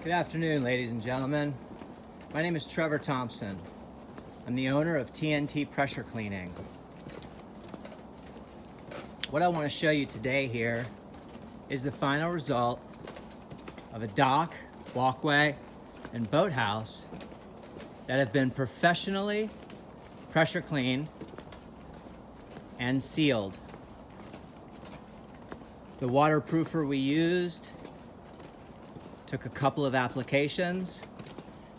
Good afternoon, ladies and gentlemen. My name is Trevor Thompson. I'm the owner of TNT Pressure Cleaning. What I want to show you today here is the final result of a dock, walkway, and boathouse that have been professionally pressure cleaned and sealed. The waterproofer we used took a couple of applications,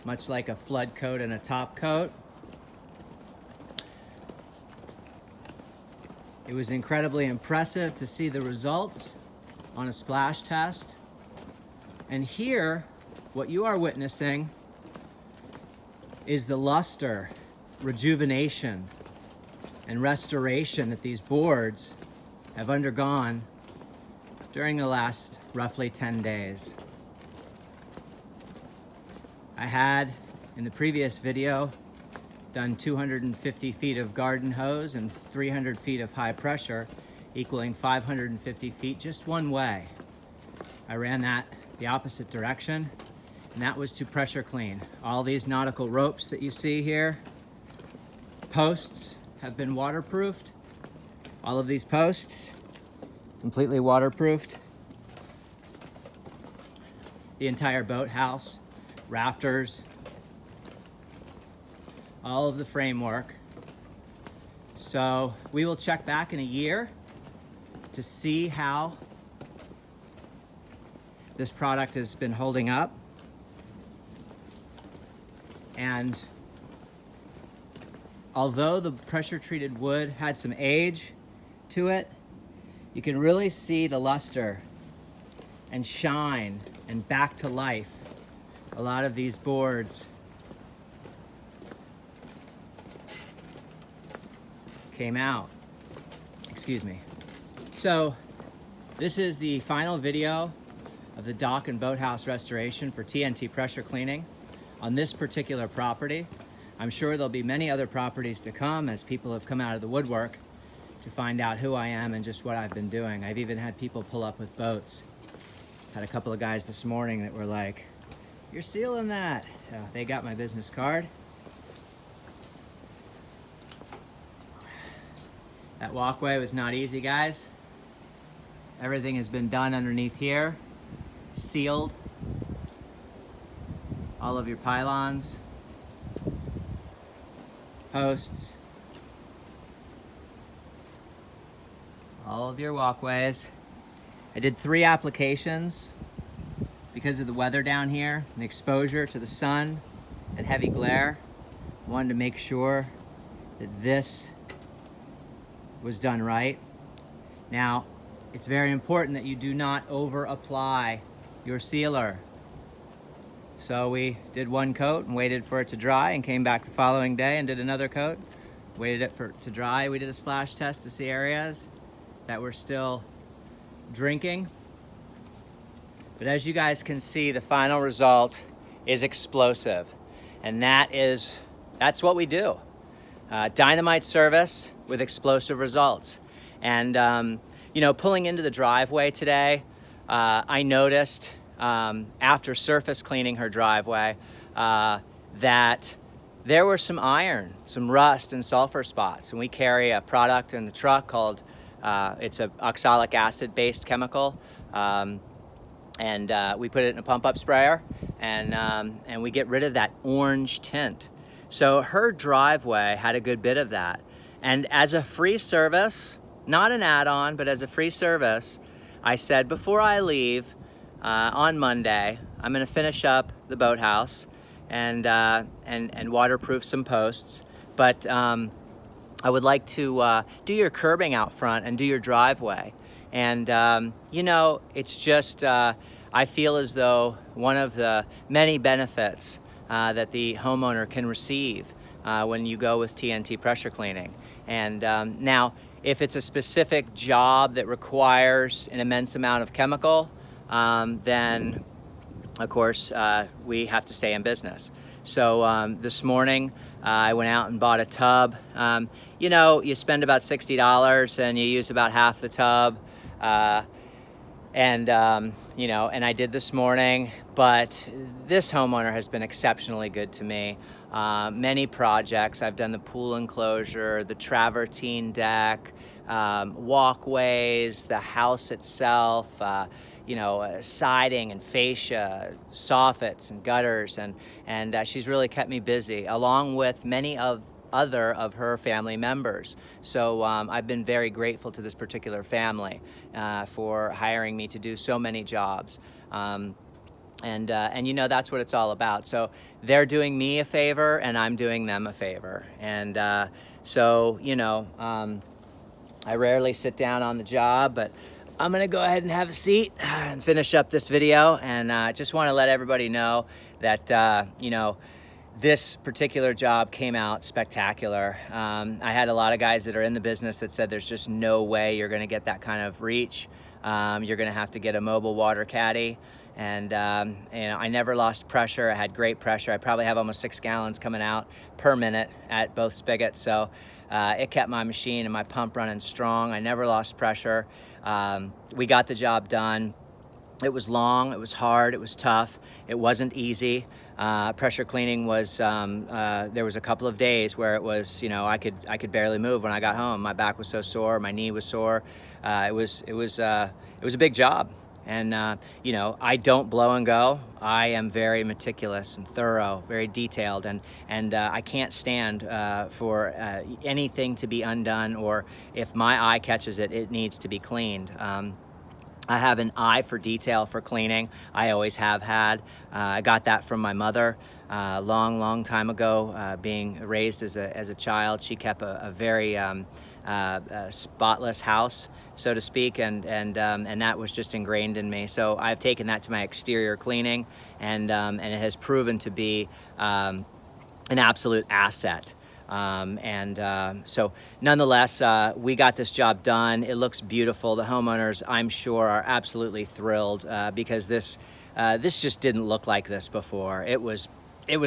much like a flood coat and a top coat. It was incredibly impressive to see the results on a splash test. And here, what you are witnessing is the luster, rejuvenation, and restoration that these boards have undergone during the last roughly 10 days. I had, in the previous video, done 250 feet of garden hose and 300 feet of high pressure, equaling 550 feet just one way. I ran that the opposite direction, and that was to pressure clean. All these nautical ropes that you see here, posts, have been waterproofed. All of these posts, completely waterproofed. The entire boathouse, rafters, all of the framework. So we will check back in a year to see how this product has been holding up. And although the pressure treated wood had some age to it, you can really see the luster and shine and back to life. A lot of these boards came out. Excuse me. So this is the final video of the dock and boathouse restoration for TNT Pressure Cleaning on this particular property. I'm sure there'll be many other properties to come as people have come out of the woodwork to find out who I am and just what I've been doing. I've even had people pull up with boats. Had a couple of guys this morning that were like, "You're sealing that." So they got my business card. That walkway was not easy, guys. Everything has been done underneath here, sealed. All of your pylons, posts, all of your walkways. I did 3 applications because of the weather down here and the exposure to the sun and heavy glare. I wanted to make sure that this was done right. Now, it's very important that you do not over apply your sealer. So we did 1 coat and waited for it to dry and came back the following day and did another coat, waited it for it to dry. We did a splash test to see areas that were still drinking. But as you guys can see, the final result is explosive. And that's what we do. Dynamite service with explosive results. And, pulling into the driveway today, I noticed after surface cleaning her driveway that there were some iron, some rust and sulfur spots. And we carry a product in the truck called, it's an oxalic acid based chemical. And we put it in a pump-up sprayer, and we get rid of that orange tint. So her driveway had a good bit of that. And as a free service, not an add-on, but as a free service, I said, before I leave on Monday, I'm going to finish up the boathouse and waterproof some posts. But I would like to do your curbing out front and do your driveway. And, it's just, I feel as though one of the many benefits that the homeowner can receive when you go with TNT Pressure Cleaning. And now, if it's a specific job that requires an immense amount of chemical, then, of course, we have to stay in business. So this morning, I went out and bought a tub. You spend about $60 and you use about half the tub. And, you know, and I did this morning, but this homeowner has been exceptionally good to me. Many projects, I've done the pool enclosure, the travertine deck, walkways, the house itself, you know, siding and fascia, soffits and gutters, and she's really kept me busy, along with many other of her family members. So I've been very grateful to this particular family for hiring me to do so many jobs. And you know, that's what it's all about. So they're doing me a favor and I'm doing them a favor. And so, you know, I rarely sit down on the job, but I'm gonna go ahead and have a seat and finish up this video. And I just wanna let everybody know that, you know, this particular job came out spectacular. I had a lot of guys that are in the business that said there's just no way you're gonna get that kind of reach. You're gonna have to get a mobile water caddy. And you know, I never lost pressure. I had great pressure. I probably have almost 6 gallons coming out per minute at both spigots. So it kept my machine and my pump running strong. I never lost pressure. We got the job done. It was long, it was hard, it was tough, it wasn't easy. Pressure cleaning was, there was a couple of days where it was, you know, I could barely move when I got home. My back was so sore, my knee was sore. It was a big job. And, you know, I don't blow and go. I am very meticulous and thorough, very detailed, and I can't stand for anything to be undone, or if my eye catches it, it needs to be cleaned. I have an eye for detail for cleaning. I always have had. I got that from my mother long time ago. Being raised as a child, she kept a very spotless house, so to speak, and that was just ingrained in me. So I've taken that to my exterior cleaning, and it has proven to be an absolute asset. So nonetheless, we got this job done. It looks beautiful. The homeowners, I'm sure, are absolutely thrilled because this just didn't look like this before. It was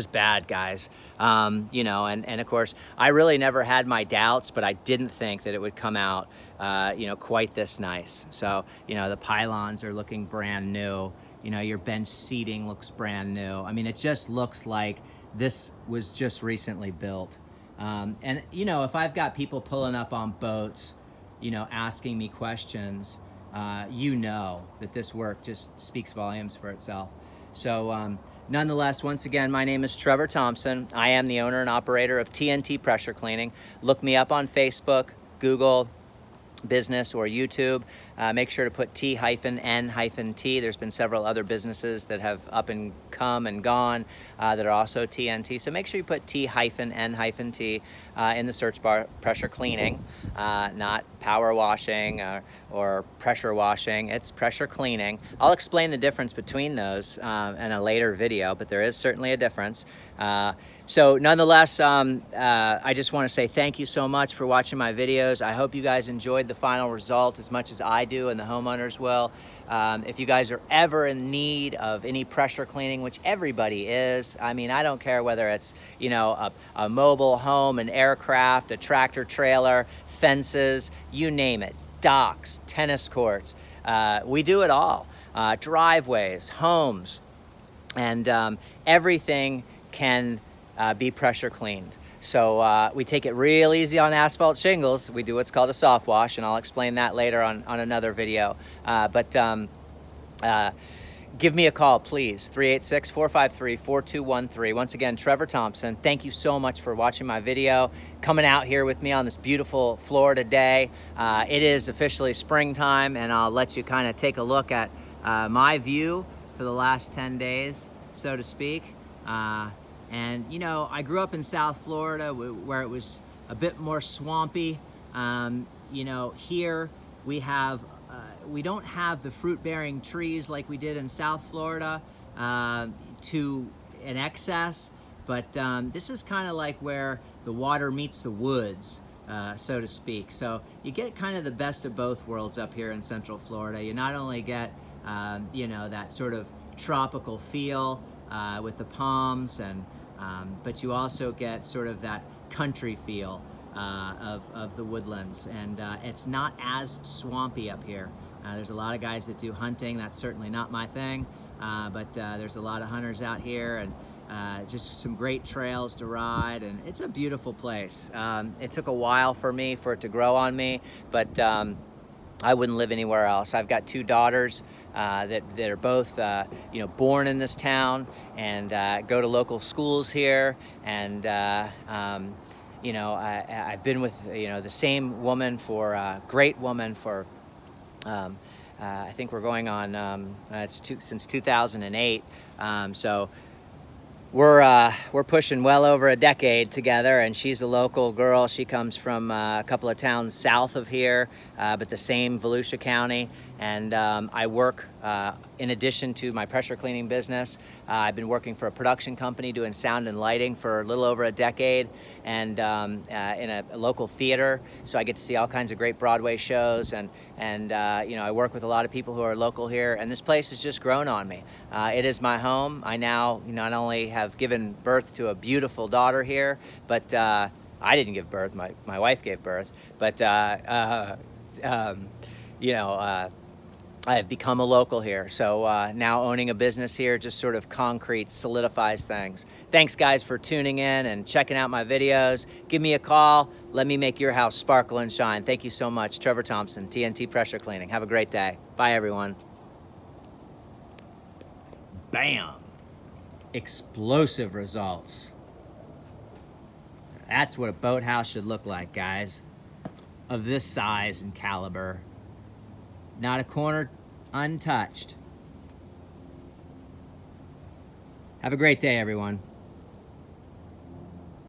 bad, guys. You know, and of course, I really never had my doubts, but I didn't think that it would come out, you know, quite this nice. So, you know, the pylons are looking brand new. You know, your bench seating looks brand new. I mean, it just looks like this was just recently built. And, you know, if I've got people pulling up on boats, you know, asking me questions, you know that this work just speaks volumes for itself. So nonetheless, once again, my name is Trevor Thompson. I am the owner and operator of TNT Pressure Cleaning. Look me up on Facebook, Google Business, or YouTube. Make sure to put T-N-T. There's been several other businesses that have up and come and gone that are also TNT. So make sure you put T-N-T in the search bar. Pressure cleaning, not power washing or pressure washing. It's pressure cleaning. I'll explain the difference between those in a later video, but there is certainly a difference. So nonetheless, I just want to say thank you so much for watching my videos. I hope you guys enjoyed the final result as much as I do and the homeowners will. If you guys are ever in need of any pressure cleaning, which everybody is, I mean, I don't care whether it's, you know, a mobile home, an aircraft, a tractor trailer, fences, you name it, docks, tennis courts, we do it all. Driveways, homes, and everything can be pressure cleaned. So we take it real easy on asphalt shingles. We do what's called a soft wash, and I'll explain that later on another video. Give me a call, please, 386-453-4213. Once again, Trevor Thompson. Thank you so much for watching my video, coming out here with me on this beautiful Florida day. It is officially springtime, and I'll let you kind of take a look at my view for the last 10 days, so to speak. And, you know, I grew up in South Florida where it was a bit more swampy. You know, here we have, we don't have the fruit-bearing trees like we did in South Florida to an excess, but this is kind of like where the water meets the woods, so to speak. So you get kind of the best of both worlds up here in Central Florida. You not only get, you know, that sort of tropical feel with the palms, and but you also get sort of that country feel of the woodlands, and it's not as swampy up here. There's a lot of guys that do hunting. That's certainly not my thing, but there's a lot of hunters out here, and just some great trails to ride, and it's a beautiful place. It took a while for it to grow on me, but I wouldn't live anywhere else. I've got 2 daughters that are both born in this town and go to local schools here, and I've been with the same woman great woman for I think we're going on since 2008. So we're pushing well over a decade together, and she's a local girl. She comes from a couple of towns south of here, but the same Volusia County. And I work, in addition to my pressure cleaning business, I've been working for a production company doing sound and lighting for a little over a decade, and in a local theater. So I get to see all kinds of great Broadway shows, and I work with a lot of people who are local here, and this place has just grown on me. It is my home. I now not only have given birth to a beautiful daughter here, but I didn't give birth, my wife gave birth, but I have become a local here. So now owning a business here just sort of concrete solidifies things. Thanks guys for tuning in and checking out my videos. Give me a call. Let me make your house sparkle and shine. Thank you so much. Trevor Thompson, TNT Pressure Cleaning. Have a great day. Bye everyone. Bam. Explosive results. That's what a boathouse should look like, guys. Of this size and caliber. Not a corner untouched. Have a great day, everyone.